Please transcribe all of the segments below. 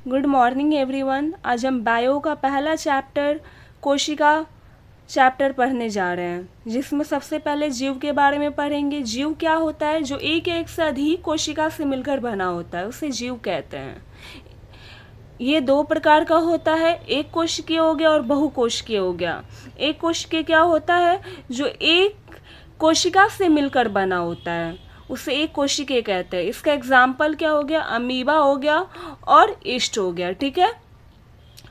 Good morning everyone. आज हम bio का पहला चैप्टर कोशिका चैप्टर पढ़ने जा रहे हैं, जिसमें सबसे पहले जीव के बारे में पढ़ेंगे। जीव क्या होता है? जो एक से अधिक कोशिका से मिलकर बना होता है, उसे जीव कहते हैं। ये दो प्रकार का होता है, एक कोशिकीय हो गया और बहुकोशिकीय हो गया। एक कोशिकीय क्या होता है? जो एक कोशिका से मिलकर बना होता है, उसे एक कोशिकीय कहते हैं। इसका एग्जाम्पल क्या हो गया? अमीबा हो गया और ईस्ट हो गया। ठीक है।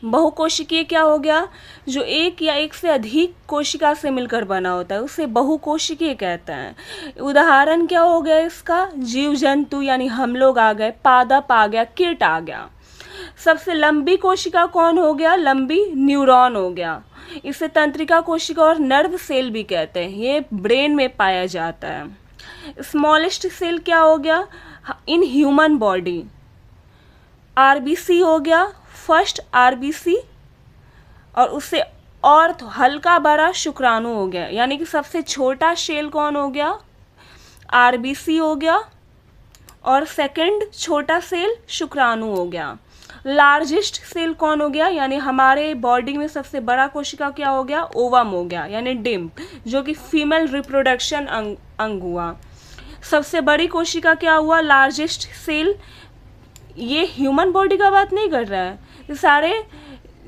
बहुकोशिकीय क्या हो गया? जो एक या एक से अधिक कोशिका से मिलकर बना होता है, उसे बहुकोशिकीय कहते हैं। उदाहरण क्या हो गया इसका? जीव जंतु यानी हम लोग आ गए, पादप आ गया, कीट आ गया। सबसे लंबी कोशिका कौन हो गया? लंबी न्यूरॉन हो गया। इसे तंत्रिका कोशिका और नर्व सेल भी कहते हैं। ये ब्रेन में पाया जाता है। स्मॉलेस्ट सेल क्या हो गया? इन ह्यूमन बॉडी आरबीसी हो गया, फर्स्ट आरबीसी। और उससे और हल्का बड़ा शुक्राणु हो गया, यानी कि सबसे छोटा सेल कौन हो गया? आरबीसी हो गया। और सेकंड छोटा सेल शुक्राणु हो गया। लार्जेस्ट सेल कौन हो गया? यानी हमारे बॉडी में सबसे बड़ा कोशिका क्या हो गया? ओवम हो गया, यानी डिम्ब, जो कि फीमेल रिप्रोडक्शन अंग हुआ। सबसे बड़ी कोशिका क्या हुआ? Largest cell. ये ह्यूमन बॉडी का बात नहीं कर रहा है, ये सारे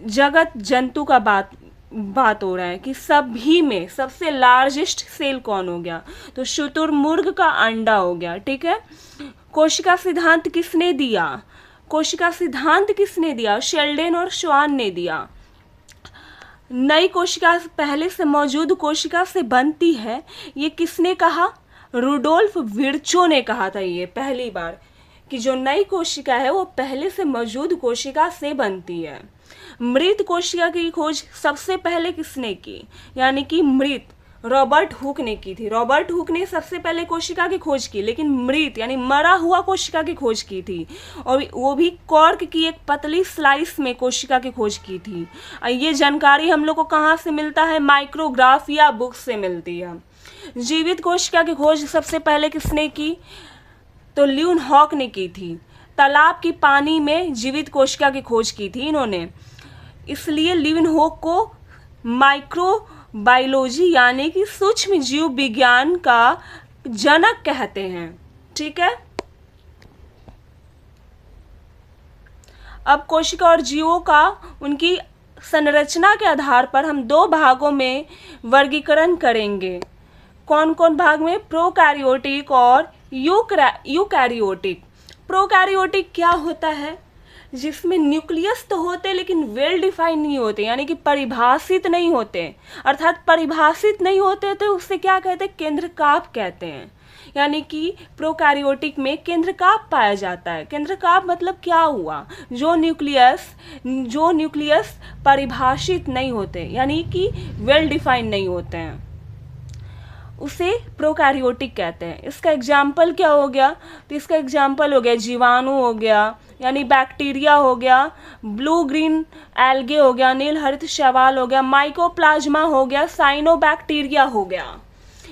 जगत जंतु का बात हो रहा है कि सभी में सबसे लार्जेस्ट सेल कौन हो गया? तो शुतुरमुर्ग का अंडा हो गया। ठीक है। कोशिका सिद्धांत किसने दिया? कोशिका सिद्धांत किसने दिया? शेल्डेन और श्वान ने दिया। नई कोशिका पहले से मौजूद कोशिका से बनती है, ये किसने कहा? रुडोल्फ विर्चो ने कहा था ये पहली बार, कि जो नई कोशिका है वो पहले से मौजूद कोशिका से बनती है। मृत कोशिका की खोज सबसे पहले किसने की? यानी कि मृत रॉबर्ट हुक ने की थी। रॉबर्ट हुक ने सबसे पहले कोशिका की खोज की, लेकिन मृत यानी मरा हुआ कोशिका की खोज की थी, और वो भी कॉर्क की एक पतली स्लाइस में कोशिका की खोज की थी। ये जानकारी हम लोग को कहाँ से मिलता है? माइक्रोग्राफ या बुक से मिलती है। जीवित कोशिका की खोज सबसे पहले किसने की? तो ल्यूनहॉक ने की थी। तालाब की पानी में जीवित कोशिका की खोज की थी इन्होंने, इसलिए ल्यूनहॉक को माइक्रोबायोलॉजी यानी कि सूक्ष्म जीव विज्ञान का जनक कहते हैं। ठीक है। अब कोशिका और जीवों का उनकी संरचना के आधार पर हम दो भागों में वर्गीकरण करेंगे। कौन कौन भाग में? प्रोकैरियोटिक और यूकैरियोटिक। प्रोकैरियोटिक क्या होता है? जिसमें न्यूक्लियस तो होते लेकिन वेल डिफाइन नहीं होते, यानी कि परिभाषित नहीं होते। अर्थात परिभाषित नहीं होते तो उससे क्या कहते हैं? केंद्रकाप कहते हैं। यानी कि प्रोकैरियोटिक में केंद्रकाप पाया जाता है। केंद्रकाप मतलब क्या हुआ? जो न्यूक्लियस परिभाषित नहीं होते, यानी कि वेल डिफाइन नहीं होते हैं, उसे प्रोकैरियोटिक कहते हैं। इसका एग्जाम्पल क्या हो गया? तो इसका एग्जाम्पल हो गया जीवाणु हो गया, यानी बैक्टीरिया हो गया, ब्लू ग्रीन एल्गे हो गया, नील हरित शैवाल हो गया, माइकोप्लाज्मा हो गया, साइनोबैक्टीरिया हो गया।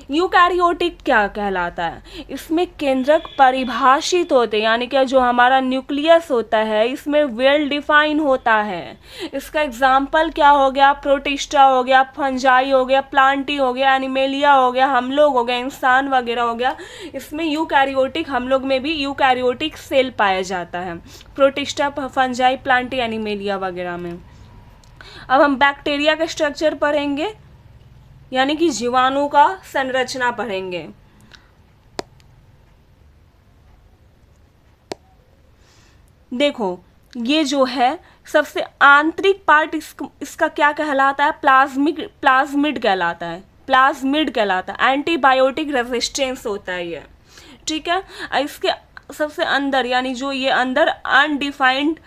यूकैरियोटिक क्या कहलाता है? इसमें केंद्रक परिभाषित होते हैं, यानी कि जो हमारा न्यूक्लियस होता है इसमें वेल डिफाइन होता है। इसका एग्जाम्पल क्या हो गया? प्रोटिस्टा हो गया, फंजाई हो गया, प्लांटी हो गया, एनिमेलिया हो गया, हम लोग हो गया, इंसान वगैरह हो गया। इसमें यूकैरियोटिक, हम लोग में भी यूकैरियोटिक सेल पाया जाता है, प्रोटिस्टा, फंजाई, प्लांटी, एनिमेलिया वगैरह में। अब हम बैक्टीरिया का स्ट्रक्चर पढ़ेंगे, यानी कि जीवाणु का संरचना पढ़ेंगे। देखो, ये जो है सबसे आंतरिक पार्ट इसका क्या कहलाता है? प्लाज्मिड कहलाता है। प्लाज्मिड कहलाता है। एंटीबायोटिक रेजिस्टेंस होता है ये। ठीक है। इसके सबसे अंदर, यानी जो ये अंदर अनडिफाइंड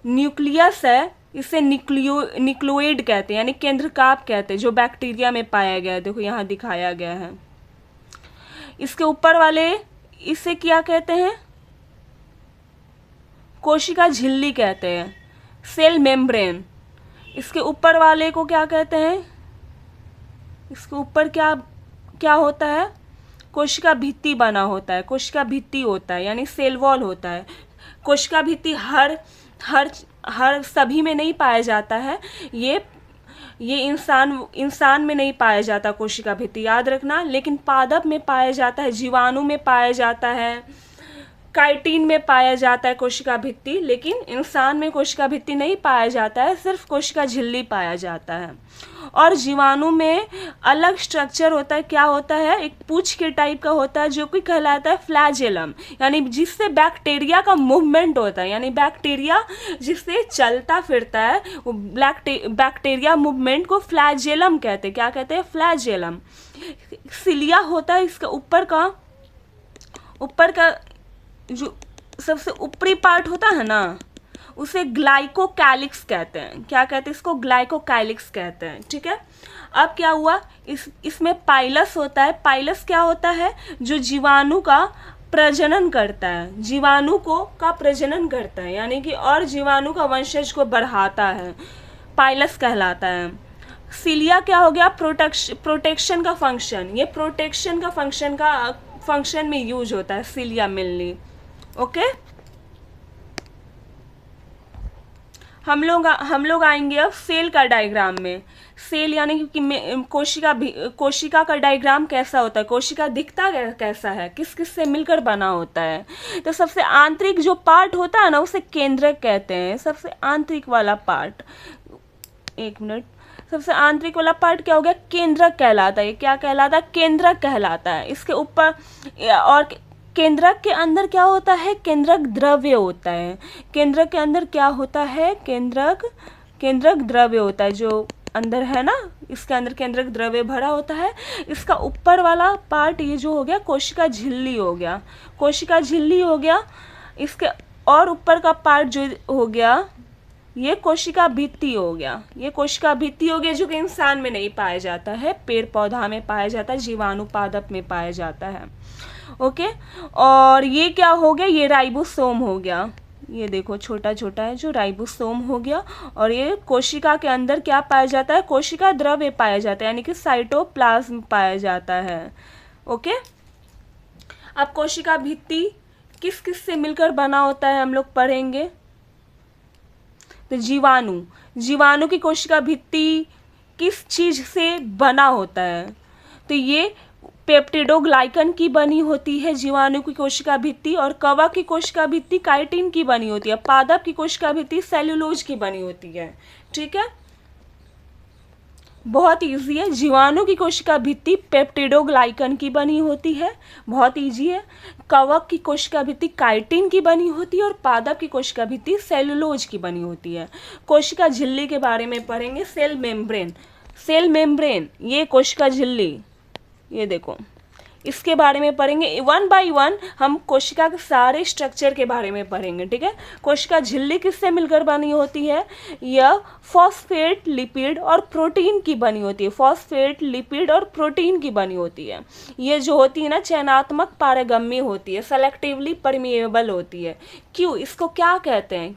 न्यूक्लियस है, इसे न्यूक्लियोइड कहते हैं, यानी केंद्रकाप कहते हैं, जो बैक्टीरिया में पाया गया है। देखो यहाँ दिखाया गया है। इसके ऊपर वाले इसे क्या कहते हैं? कोशिका झिल्ली कहते हैं, सेल मेम्ब्रेन। इसके ऊपर वाले को क्या कहते हैं? इसके ऊपर क्या क्या होता है? कोशिका भित्ति बना होता है, कोशिका भित्ति होता है यानी सेल वॉल होता है। कोशिका भित्ति हर हर हर सभी में नहीं पाया जाता है, ये इंसान में नहीं पाया जाता कोशिका भित्ति, याद रखना। लेकिन पादप में पाया जाता है, जीवाणु में पाया जाता है, काइटिन में पाया जाता है कोशिका भित्ति, लेकिन इंसान में कोशिका भित्ति नहीं पाया जाता है, सिर्फ कोशिका झिल्ली पाया जाता है। और जीवाणु में अलग स्ट्रक्चर होता है, क्या होता है, एक पूंछ के टाइप का होता है जो कि कहलाता है फ्लैजेलम, यानी जिससे बैक्टीरिया का मूवमेंट होता है, यानी बैक्टीरिया जिससे चलता फिरता है, वो बैक्टीरिया मूवमेंट को फ्लैजेलम कहते हैं। क्या कहते हैं? फ्लैजेलम। सिलिया होता है इसका ऊपर का जो सबसे ऊपरी पार्ट होता है ना, उसे ग्लाइकोकैलिक्स कहते हैं। क्या कहते हैं इसको? ग्लाइकोकैलिक्स कहते हैं। ठीक है। अब क्या हुआ, इसमें पाइलस होता है। पाइलस क्या होता है? जो जीवाणु का प्रजनन करता है, जीवाणु का प्रजनन करता है, यानी कि और जीवाणु का वंशज को बढ़ाता है, पाइलस कहलाता है। सिलिया क्या हो गया? प्रोटेक्शन का फंक्शन, ये प्रोटेक्शन का फंक्शन में यूज होता है सिलिया मेनली। ओके। हम लोग आएंगे अब सेल का डायग्राम में। सेल यानी कि कोशिका का डायग्राम कैसा होता है, कोशिका दिखता कैसा है, किस किस से मिलकर बना होता है। तो सबसे आंतरिक जो पार्ट होता है ना, उसे केंद्रक कहते हैं। सबसे आंतरिक वाला पार्ट, एक मिनट, सबसे आंतरिक वाला पार्ट क्या हो गया? केंद्रक कहलाता है। क्या कहलाता है? केंद्रक कहलाता है। इसके ऊपर और केंद्रक के अंदर क्या होता है? केंद्रक द्रव्य होता है। केंद्रक के अंदर क्या होता है? केंद्रक द्रव्य होता है, जो अंदर है ना, इसके अंदर केंद्रक द्रव्य भरा होता है। इसका ऊपर वाला पार्ट ये जो हो गया कोशिका झिल्ली हो गया, कोशिका झिल्ली हो गया। इसके और ऊपर का पार्ट जो हो गया ये कोशिका भित्ति हो गया, ये कोशिका भित्ति हो गया, जो कि इंसान में नहीं पाया जाता है, पेड़ पौधा में पाया जाता है, जीवाणु पादप में पाया जाता है। ओके। और ये क्या हो गया? ये राइबोसोम हो गया, ये देखो छोटा छोटा है जो राइबोसोम हो गया। और ये कोशिका के अंदर क्या पाया जाता है? कोशिका द्रव्य पाया जाता है, यानी कि साइटोप्लाज्म पाया जाता है। ओके। अब कोशिका भित्ति किस किस से मिलकर बना होता है हम लोग पढ़ेंगे। तो जीवाणु की कोशिका भित्ति किस चीज से बना होता है? तो ये पेप्टिडोग्लाइकन की बनी होती है जीवाणु की कोशिका भित्ति, और कवक की कोशिका भित्ति काइटिन की बनी होती है, पादप की कोशिका भित्ति सेल्यूलोज की बनी होती है। ठीक है, बहुत इजी है। जीवाणु की कोशिका भित्ति पेप्टिडोग्लाइकन की बनी होती है, बहुत इजी है। कवक की कोशिका भित्ति काइटिन की बनी होती है और पादप की कोशिका भित्ति सेल्यूलोज की बनी होती है। कोशिका झिल्ली के बारे में पढ़ेंगे। सेल मेम्ब्रेन, ये कोशिका झिल्ली, ये देखो, इसके बारे में पढ़ेंगे। वन बाय वन हम कोशिका के सारे स्ट्रक्चर के बारे में पढ़ेंगे। ठीक है। कोशिका झिल्ली किससे मिलकर बनी होती है? यह फॉस्फेट, लिपिड और प्रोटीन की बनी होती है। फॉस्फेट, लिपिड और प्रोटीन की बनी होती है। ये जो होती है ना, चयनात्मक पारगम्य होती है, सेलेक्टिवली परमिएबल होती है। क्यों? इसको क्या कहते हैं?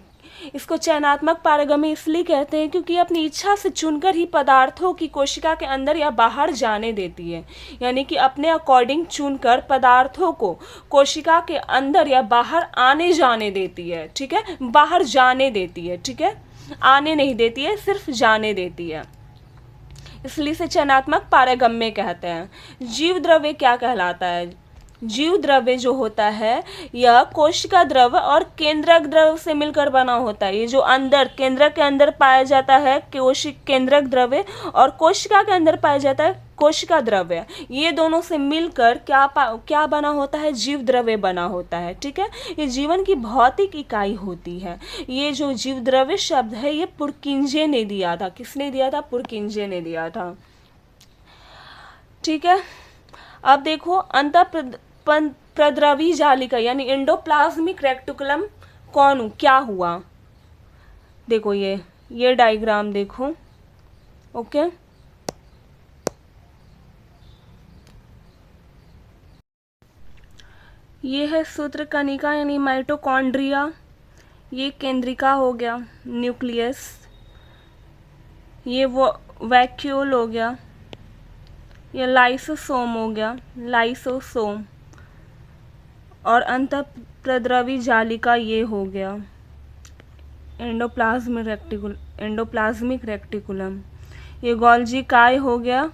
इसको चयनात्मक पारगम्य इसलिए कहते हैं क्योंकि अपनी इच्छा से चुनकर ही पदार्थों की कोशिका के अंदर या बाहर जाने देती है, यानी कि अपने अकॉर्डिंग चुनकर पदार्थों को कोशिका के अंदर या बाहर आने जाने देती है। ठीक है, बाहर जाने देती है। ठीक है, आने नहीं देती है, सिर्फ जाने देती है, इसलिए इसे चयनात्मक पारगम्य कहते हैं। जीव द्रव्य क्या कहलाता है? जीव द्रव्य जो होता है यह कोशिका द्रव्य और केंद्रक द्रव्य से मिलकर बना होता है। ये जो अंदर केंद्रक के अंदर पाया जाता है केंद्रक द्रव्य, और कोशिका के अंदर पाया जाता है कोशिका द्रव्य, ये दोनों से मिलकर क्या बना होता है? जीव द्रव्य बना होता है। ठीक है, ये जीवन की भौतिक इकाई होती है। ये जो जीव द्रव्य शब्द है ये पुरकिंजे ने दिया था। किसने दिया था? पुरकिंजे ने दिया था। ठीक है, अब देखो प्रद्रवी जालिका यानी एंडोप्लाज्मिक रेक्टिकुलम क्या हुआ? देखो ये डायग्राम देखो। ओके, ये है सूत्रकणिका यानी माइटोकॉन्ड्रिया, ये केंद्रिका हो गया, न्यूक्लियस, ये वो वैक्यूल हो गया, ये लाइसोसोम हो गया, लाइसोसोम। और अंतःप्रद्रवी जालिका ये हो गया एंडोप्लाज्मिक रेक्टिकुलम। ये गोल्जी काय हो गया,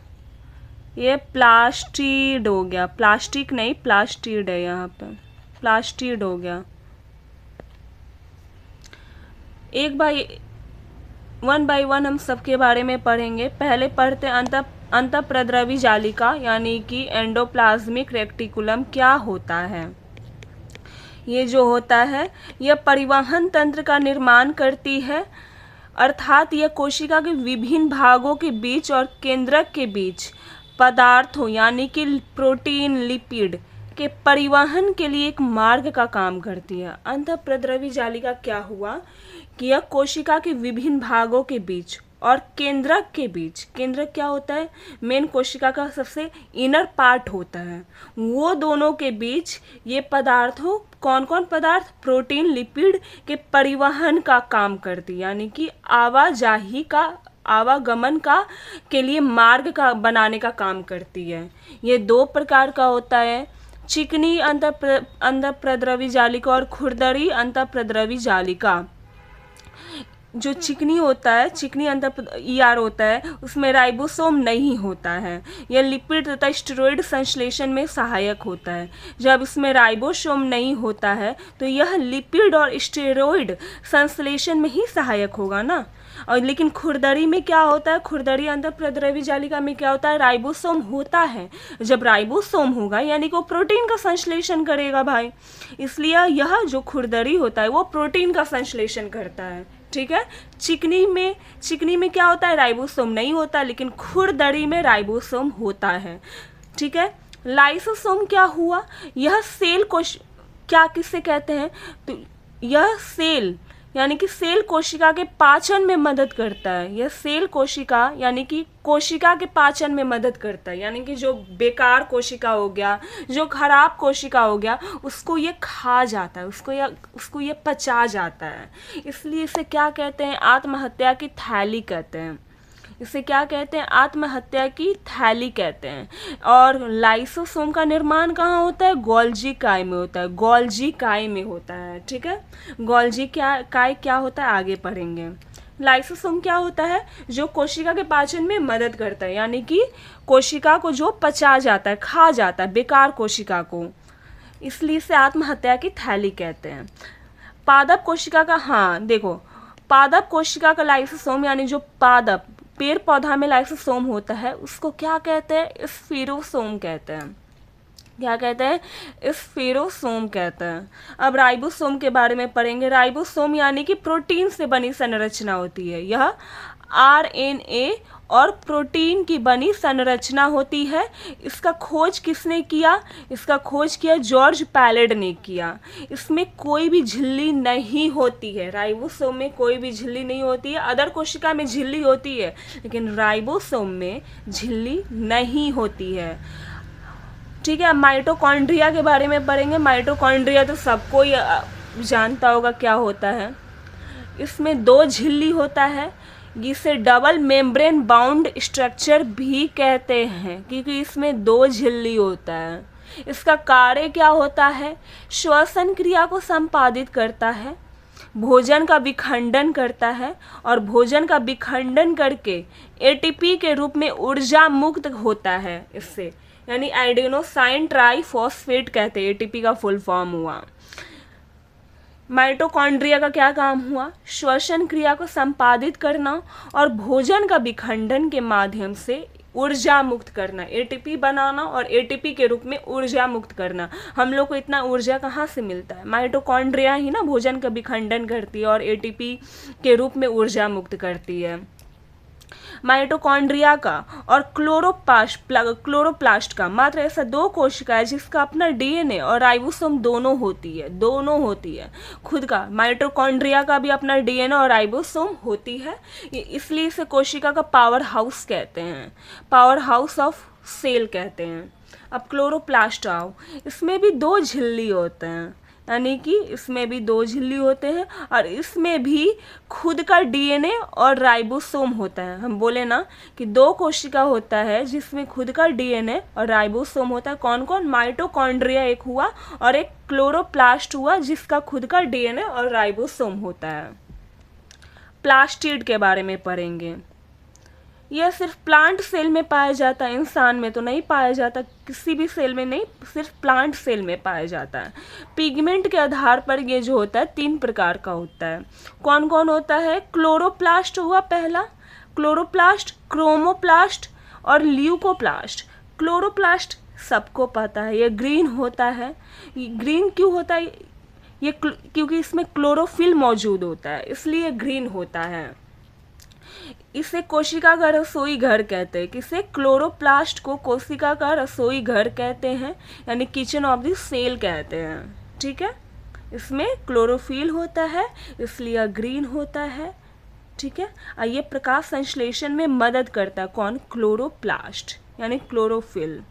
ये प्लास्टिड हो गया, प्लास्टिक नहीं प्लास्टिड है यहाँ पे, प्लास्टिड हो गया। वन बाय वन हम सबके बारे में पढ़ेंगे। पहले पढ़ते अंतःप्रद्रवी जालिका यानी कि एंडोप्लाज्मिक रेक्टिकुलम क्या होता है। ये जो होता है यह परिवहन तंत्र का निर्माण करती है, अर्थात यह कोशिका के विभिन्न भागों के बीच और केंद्रक के बीच पदार्थों यानी कि प्रोटीन, लिपिड के परिवहन के लिए एक मार्ग का काम करती है। अंतःप्रद्रवी जालिका क्या हुआ कि यह कोशिका के विभिन्न भागों के बीच और केंद्रक के बीच, केंद्रक क्या होता है, मेन कोशिका का सबसे इनर पार्ट होता है, वो दोनों के बीच ये पदार्थों, कौन कौन पदार्थ, प्रोटीन, लिपिड के परिवहन का काम करती है, यानी कि आवाजाही का, आवागमन का के लिए मार्ग का बनाने का काम करती है। ये दो प्रकार का होता है, चिकनी अंतःप्रद्रवी जालिका और खुरदरी अंतःप्रद्रवी जालिका। जो चिकनी होता है, चिकनी ER होता है, उसमें राइबोसोम नहीं होता है। यह लिपिड तथा स्टेरॉइड संश्लेषण में सहायक होता है। जब इसमें राइबोसोम नहीं होता है तो यह लिपिड और स्टेरॉइड संश्लेषण में ही सहायक होगा ना। और लेकिन खुरदरी में क्या होता है, खुरदरी अंतःप्रद्रवी जालिका में क्या होता है, राइबोसोम होता है। जब राइबोसोम होगा यानी कि वो प्रोटीन का संश्लेषण करेगा भाई, इसलिए यह जो खुरदरी होता है वो प्रोटीन का संश्लेषण करता है। ठीक है, चिकनी में क्या होता है, राइबोसोम नहीं होता, लेकिन खुरदरी में राइबोसोम होता है। ठीक है, लाइसोसोम क्या हुआ, यह सेल कोश क्या किससे कहते हैं, तो यह सेल यानी कि सेल कोशिका के पाचन में मदद करता है। यह सेल कोशिका यानी कि कोशिका के पाचन में मदद करता है, यानी कि जो बेकार कोशिका हो गया, जो खराब कोशिका हो गया, उसको ये खा जाता है, उसको ये पचा जाता है। इसलिए इसे क्या कहते हैं, आत्महत्या की थैली कहते हैं। इसे क्या कहते हैं, आत्महत्या की थैली कहते हैं। और लाइसोसोम का निर्माण कहाँ होता है, गोल्जी काय में होता है, गोल्जी काय में होता है। ठीक है, गोल्जी काय क्या होता है आगे पढ़ेंगे। लाइसोसोम क्या होता है, जो कोशिका के पाचन में मदद करता है, यानी कि कोशिका को जो पचा जाता है, खा जाता है, बेकार कोशिका को, इसलिए इसे आत्महत्या की थैली कहते हैं। पादप कोशिका का, हाँ देखो, पादप कोशिका का लाइसोसोम यानी जो पादप पेड़ पौधा में लाइसोसोम होता है उसको क्या कहते हैं, स्फीरोसोम कहते हैं। क्या कहते हैं, स्फीरोसोम कहते हैं। अब राइबोसोम के बारे में पढ़ेंगे। राइबोसोम यानी कि प्रोटीन से बनी संरचना होती है। यह RNA और प्रोटीन की बनी संरचना होती है। इसका खोज किसने किया, इसका खोज किया जॉर्ज पैलेड ने किया। इसमें कोई भी झिल्ली नहीं होती है, राइबोसोम में कोई भी झिल्ली नहीं होती है। अदर कोशिका में झिल्ली होती है, लेकिन राइबोसोम में झिल्ली नहीं होती है। ठीक है, माइटोकॉन्ड्रिया के बारे में पढ़ेंगे। माइटोकॉन्ड्रिया तो सबको ही जानता होगा क्या होता है। इसमें 2 झिल्ली होता है, जिसे डबल मेम्ब्रेन बाउंड स्ट्रक्चर भी कहते हैं, क्योंकि इसमें 2 झिल्ली होता है। इसका कार्य क्या होता है, श्वसन क्रिया को संपादित करता है, भोजन का विखंडन करता है, और भोजन का विखंडन करके ATP के रूप में ऊर्जा मुक्त होता है इससे, यानी एडेनोसाइन ट्राइफॉस्फेट कहते हैं, ATP का फुल फॉर्म हुआ। माइटोकॉन्ड्रिया का क्या काम हुआ, श्वसन क्रिया को संपादित करना और भोजन का विखंडन के माध्यम से ऊर्जा मुक्त करना, ATP बनाना और ATP के रूप में ऊर्जा मुक्त करना। हम लोग को इतना ऊर्जा कहाँ से मिलता है, माइटोकॉन्ड्रिया ही ना भोजन का विखंडन करती है और ATP के रूप में ऊर्जा मुक्त करती है। माइटोकॉन्ड्रिया का और क्लोरोप्लास्ट का मात्र ऐसा 2 कोशिका है जिसका अपना DNA और राइबोसोम दोनों होती है। खुद का माइटोकॉन्ड्रिया का भी अपना DNA और राइबोसोम होती है, इसलिए इसे कोशिका का पावर हाउस कहते हैं, पावर हाउस ऑफ सेल कहते हैं। अब क्लोरोप्लास्ट आओ, इसमें भी 2 झिल्ली होते हैं, यानी कि इसमें भी 2 झिल्ली होते हैं और इसमें भी खुद का डीएनए और राइबोसोम होता है। हम बोले ना कि 2 कोशिका होता है जिसमें खुद का डीएनए और राइबोसोम होता है। कौन कौन? माइटोकॉन्ड्रिया एक हुआ और एक क्लोरोप्लास्ट हुआ जिसका खुद का डीएनए और राइबोसोम होता है। प्लास्टिड के बारे में पढ़ेंगे। यह सिर्फ प्लांट सेल में पाया जाता है, इंसान में तो नहीं पाया जाता, किसी भी सेल में नहीं, सिर्फ प्लांट सेल में पाया जाता है। पिगमेंट के आधार पर ये जो होता है 3 प्रकार का होता है। कौन कौन होता है? क्लोरोप्लास्ट हुआ पहला, क्लोरोप्लास्ट, क्रोमोप्लास्ट और ल्यूकोप्लास्ट। क्लोरोप्लास्ट सबको पता है, ये ग्रीन होता है। ग्रीन क्यों होता है? ये क्योंकि इसमें क्लोरोफिल मौजूद होता है, इसलिए ग्रीन होता है। इसे कोशिका का रसोई घर कहते हैं। किसे? क्लोरोप्लास्ट को कोशिका का रसोई घर कहते हैं, यानी किचन ऑफ द सेल कहते हैं। ठीक है, इसमें क्लोरोफिल होता है इसलिए ग्रीन होता है। ठीक है, और ये प्रकाश संश्लेषण में मदद करता है। कौन? क्लोरोप्लास्ट यानी क्लोरोफिल।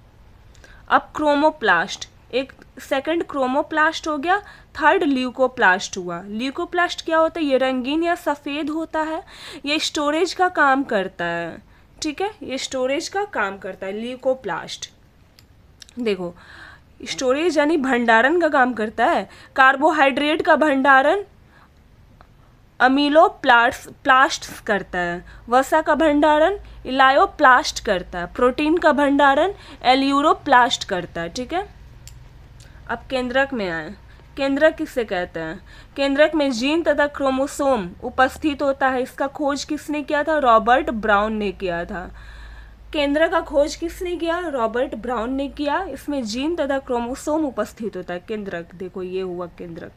अब क्रोमोप्लास्ट, एक सेकंड क्रोमोप्लास्ट हो गया, थर्ड ल्यूकोप्लास्ट हुआ। ल्यूकोप्लास्ट क्या होता है? ये रंगीन या सफ़ेद होता है, ये स्टोरेज का काम करता है। ठीक है, ये स्टोरेज का काम करता है ल्यूकोप्लास्ट। देखो, स्टोरेज यानी भंडारण का काम करता है। कार्बोहाइड्रेट का भंडारण अमीलोप्लास्ट करता है, वसा का भंडारण इलायोप्लास्ट करता है, प्रोटीन का भंडारण एल्यूरोप्लास्ट करता है। ठीक है, अब केंद्रक में आए। केंद्रक किसे कहते हैं? केंद्रक में जीन तथा क्रोमोसोम उपस्थित होता है। इसका खोज किसने किया था? रॉबर्ट ब्राउन ने किया था। केंद्रक का खोज किसने किया? रॉबर्ट ब्राउन ने किया। इसमें जीन तथा क्रोमोसोम उपस्थित होता है। केंद्रक, देखो ये हुआ केंद्रक,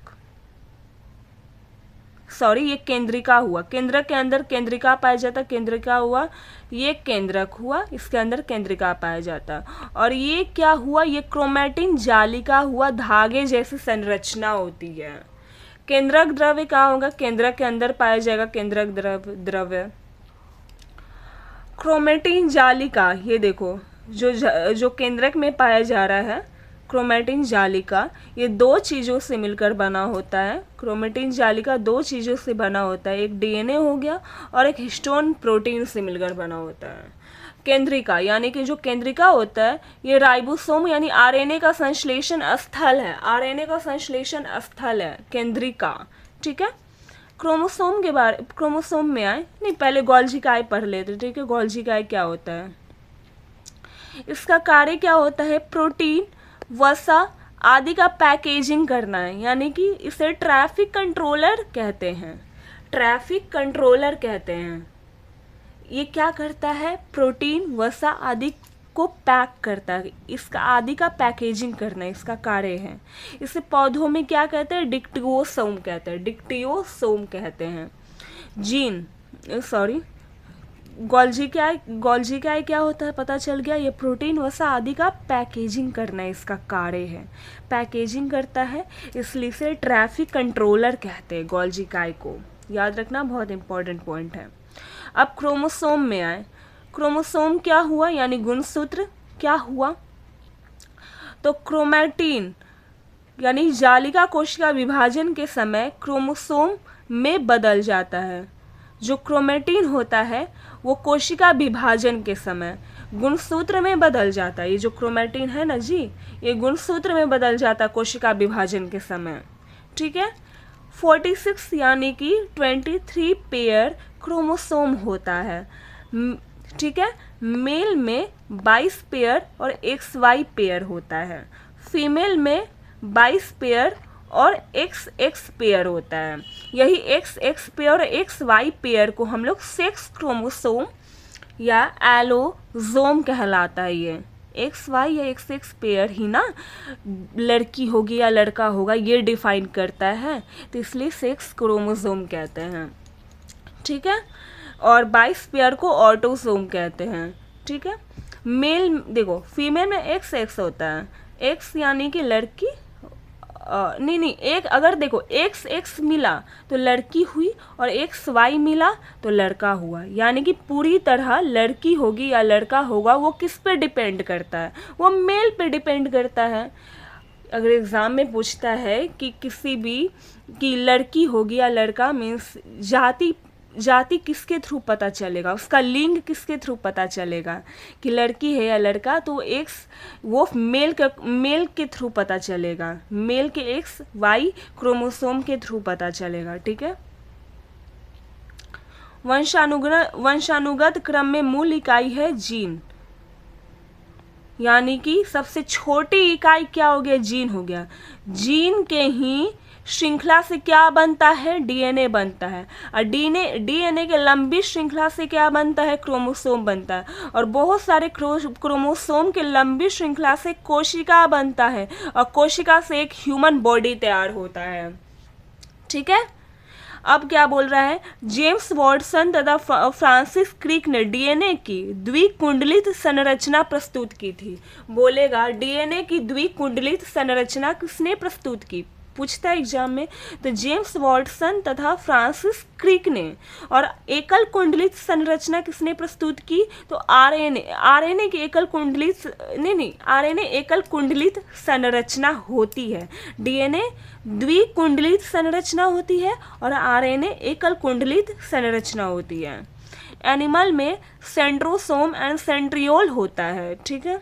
सॉरी ये केंद्रिका हुआ। केंद्रक के अंदर केंद्रिका पाया जाता, केंद्रिका हुआ। ये केंद्रक हुआ, इसके अंदर केंद्रिका पाया जाता। और ये क्या हुआ? ये क्रोमैटिन जालिका हुआ, धागे जैसी संरचना होती है। केंद्रक द्रव्य कहाँ होगा? केंद्रक के अंदर पाया जाएगा केंद्रक द्रव्य। क्रोमैटिन जालिका, ये देखो जो केंद्रक में पाया जा रहा है क्रोमैटिन जालिका, ये 2 चीज़ों से मिलकर बना होता है। क्रोमैटिन जालिका 2 चीज़ों से बना होता है, एक डीएनए हो गया और एक हिस्टोन प्रोटीन से मिलकर बना होता है। केंद्रिका यानी कि जो केंद्रिका होता है ये राइबोसोम यानी आरएनए का संश्लेषण स्थल है। आरएनए का संश्लेषण स्थल है केंद्रिका। ठीक है, क्रोमोसोम में आए नहीं, पहले गोल्जी काय पढ़ लेते। ठीक है, गोल्जी काय क्या होता है? इसका कार्य क्या होता है? प्रोटीन, वसा आदि का पैकेजिंग करना है, यानी कि इसे ट्रैफिक कंट्रोलर कहते हैं। ट्रैफिक कंट्रोलर कहते हैं। ये क्या करता है? प्रोटीन, वसा आदि को पैक करता है, इसका आदि का पैकेजिंग करना इसका कार्य है। इसे पौधों में क्या कहते हैं? डिक्टियोसोम कहते हैं। डिक्टियोसोम कहते हैं। जीन, सॉरी गोल्जी क्या होता है? पता चल गया। ये प्रोटीन, वसा आदि का पैकेजिंग करना इसका कार्य है, पैकेजिंग करता है, इसलिए इसे ट्रैफिक कंट्रोलर कहते हैं गोल्जी काय को। याद रखना, बहुत इंपॉर्टेंट पॉइंट है। अब क्रोमोसोम में आए। क्रोमोसोम क्या हुआ? यानी गुणसूत्र क्या हुआ? तो क्रोमैटिन यानी जालिका कोशिका विभाजन के समय क्रोमोसोम में बदल जाता है। जो क्रोमैटिन होता है वो कोशिका विभाजन के समय गुणसूत्र में बदल जाता है। ये जो क्रोमैटिन है ना जी, ये गुणसूत्र में बदल जाता है कोशिका विभाजन के समय। ठीक है, 46 यानी कि 23 पेयर क्रोमोसोम होता है। ठीक है, मेल में 22 पेयर और XY पेयर होता है। फीमेल में 22 पेयर और XX पेयर होता है। यही XX पेयर और XY पेयर को हम लोग सेक्स क्रोमोसोम या एलोजोम कहलाता है। ये XY या XX पेयर ही ना लड़की होगी या लड़का होगा ये डिफाइन करता है, तो इसलिए सेक्स क्रोमोसोम कहते हैं। ठीक है, और 22 पेयर को ऑटोसोम कहते हैं। ठीक है, मेल देखो फीमेल में XX होता है, X यानी कि लड़की, नहीं एक अगर देखो XX मिला तो लड़की हुई और XY मिला तो लड़का हुआ, यानी कि पूरी तरह लड़की होगी या लड़का होगा वो किस पे डिपेंड करता है? वो मेल पे डिपेंड करता है। अगर एग्ज़ाम में पूछता है कि किसी भी कि लड़की होगी या लड़का, मीन्स जाति किसके थ्रू पता चलेगा, उसका लिंग किसके थ्रू पता चलेगा कि लड़की है या लड़का, तो वो मेल के थ्रू पता चलेगा, मेल के XY क्रोमोसोम के थ्रू पता चलेगा। ठीक है। वंशानुगत क्रम में मूल इकाई है जीन, यानी कि सबसे छोटी इकाई क्या हो गया, जीन हो गया। जीन के ही श्रृंखला से क्या बनता है, DNA बनता है, और DNA के लंबी श्रृंखला से क्या बनता है, क्रोमोसोम बनता है, और बहुत सारे क्रोमोसोम के लंबी श्रृंखला से कोशिका बनता है, और कोशिका से एक ह्यूमन बॉडी तैयार होता है। ठीक है। अब क्या बोल रहा है, जेम्स वाटसन तथा फ्रांसिस क्रिक ने DNA की द्विकुंडलित संरचना प्रस्तुत की थी। बोलेगा DNA की द्विकुंडलित संरचना किसने प्रस्तुत की, पूछता है एग्जाम में। तो जेम्स वाटसन तथा फ्रांसिस क्रिक ने। और एकल कुंडलित संरचना किसने प्रस्तुत की, तो RNA की एकल कुंडलित RNA एकल कुंडलित संरचना होती है, DNA द्विकुंडलित संरचना होती है, और RNA एकल कुंडलित संरचना होती है। एनिमल में सेंट्रोसोम एंड सेंट्रियोल होता है। ठीक है।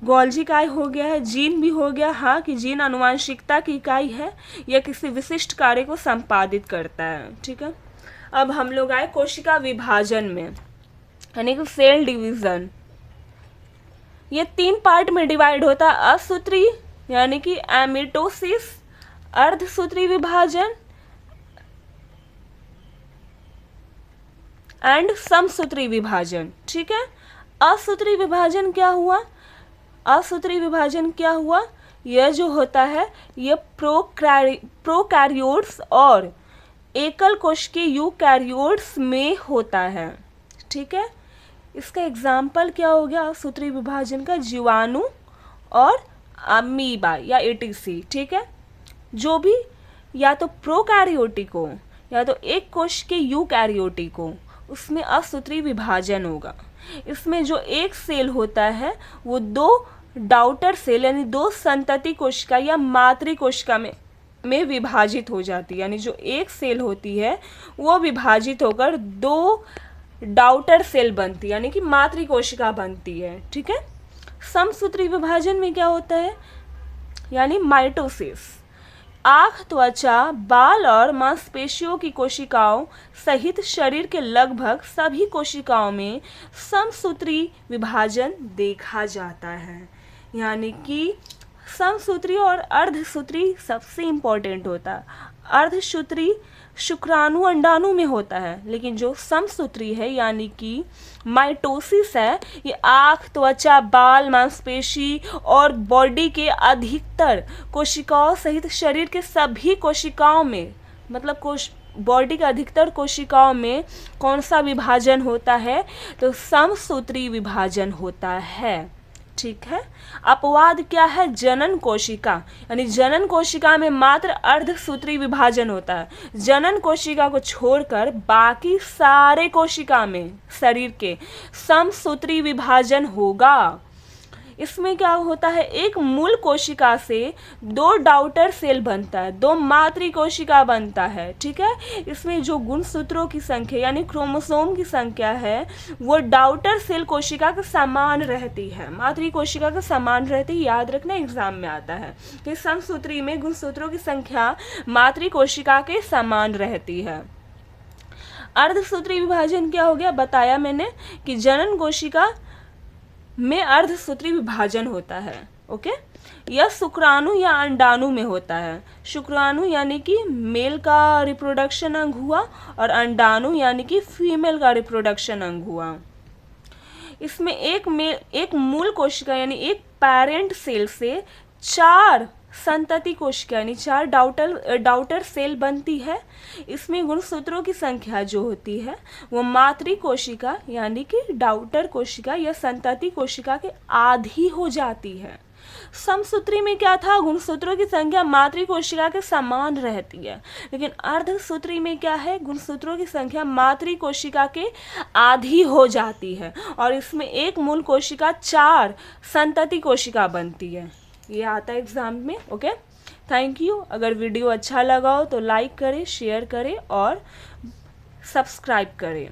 गोल्जी इकाई हो गया है, जीन भी हो गया, हाँ कि जीन आनुवंशिकता की इकाई है, यह किसी विशिष्ट कार्य को संपादित करता है। ठीक है। अब हम लोग आए कोशिका विभाजन में, यानी कि सेल डिवीजन। ये 3 पार्ट में डिवाइड होता है, असूत्री यानी कि एमिटोसिस, अर्धसूत्री विभाजन एंड समसूत्री विभाजन। ठीक है। असूत्री विभाजन क्या हुआ, असूत्री विभाजन क्या हुआ, यह जो होता है यह प्रोकैरियोट्स और एकल कोशिकीय यूकैरियोट्स में होता है। ठीक है। इसका एग्जाम्पल क्या हो गया असूत्री विभाजन का, जीवाणु और अमीबा या ETC। ठीक है। जो भी या तो प्रोकैरियोटिक हो या तो एक कोशिकीय यूकैरियोटिक हो, उसमें असूत्री विभाजन होगा। इसमें जो एक सेल होता है वो 2 डाउटर सेल यानी 2 संतति कोशिका या मातृ कोशिका में विभाजित हो जाती है, यानी जो एक सेल होती है वो विभाजित होकर 2 डाउटर सेल बनती है, यानी कि मातृ कोशिका बनती है। ठीक है। समसूत्री विभाजन में क्या होता है, यानी माइटोसिस, आँख, त्वचा, बाल और मांसपेशियों की कोशिकाओं सहित शरीर के लगभग सभी कोशिकाओं में समसूत्री विभाजन देखा जाता है। यानी कि समसूत्री और अर्धसूत्री सबसे इम्पोर्टेंट होता है। अर्धसूत्री शुक्राणु अंडाणु में होता है, लेकिन जो समसूत्री है यानी कि माइटोसिस है, ये आँख, त्वचा, बाल, मांसपेशी और बॉडी के अधिकतर कोशिकाओं सहित शरीर के सभी कोशिकाओं में, मतलब बॉडी के अधिकतर कोशिकाओं में कौन सा विभाजन होता है, तो समसूत्री विभाजन होता है। ठीक है। अपवाद क्या है, जनन कोशिका, यानी जनन कोशिका में मात्र अर्धसूत्री विभाजन होता है। जनन कोशिका को छोड़कर बाकी सारे कोशिका में शरीर के समसूत्री विभाजन होगा। इसमें क्या होता है, एक मूल कोशिका से 2 डाउटर सेल बनता है, 2 मातृ कोशिका बनता है। ठीक है। इसमें जो गुणसूत्रों की संख्या यानी क्रोमोसोम की संख्या है वो डाउटर सेल कोशिका के समान रहती है, मातृ कोशिका के समान रहती है। याद रखना, एग्जाम में आता है कि समसूत्री में गुणसूत्रों की संख्या मातृ कोशिका के समान रहती है। अर्धसूत्री विभाजन क्या हो गया, बताया मैंने कि जनन कोशिका में अर्धसूत्री विभाजन होता है। ओके। यह शुक्राणु या अंडाणु में होता है। शुक्राणु यानी कि मेल का रिप्रोडक्शन अंग हुआ और अंडाणु यानी कि फीमेल का रिप्रोडक्शन अंग हुआ। इसमें एक मूल कोशिका यानी एक पेरेंट सेल से 4 संतति कोशिका यानी 4 डाउटर सेल बनती है। इसमें गुणसूत्रों की संख्या जो होती है वो मातृ कोशिका यानी कि डाउटर कोशिका या संतति कोशिका के आधी हो जाती है। समसूत्री में क्या था, गुणसूत्रों की संख्या मातृ कोशिका के समान रहती है, लेकिन अर्धसूत्री में क्या है, गुणसूत्रों की संख्या मातृ कोशिका के आधी हो जाती है और इसमें एक मूल कोशिका 4 संतति कोशिका बनती है। ये आता है एग्ज़ाम में। Okay, thank you. अगर वीडियो अच्छा लगा हो तो लाइक करें, शेयर करें और सब्सक्राइब करें।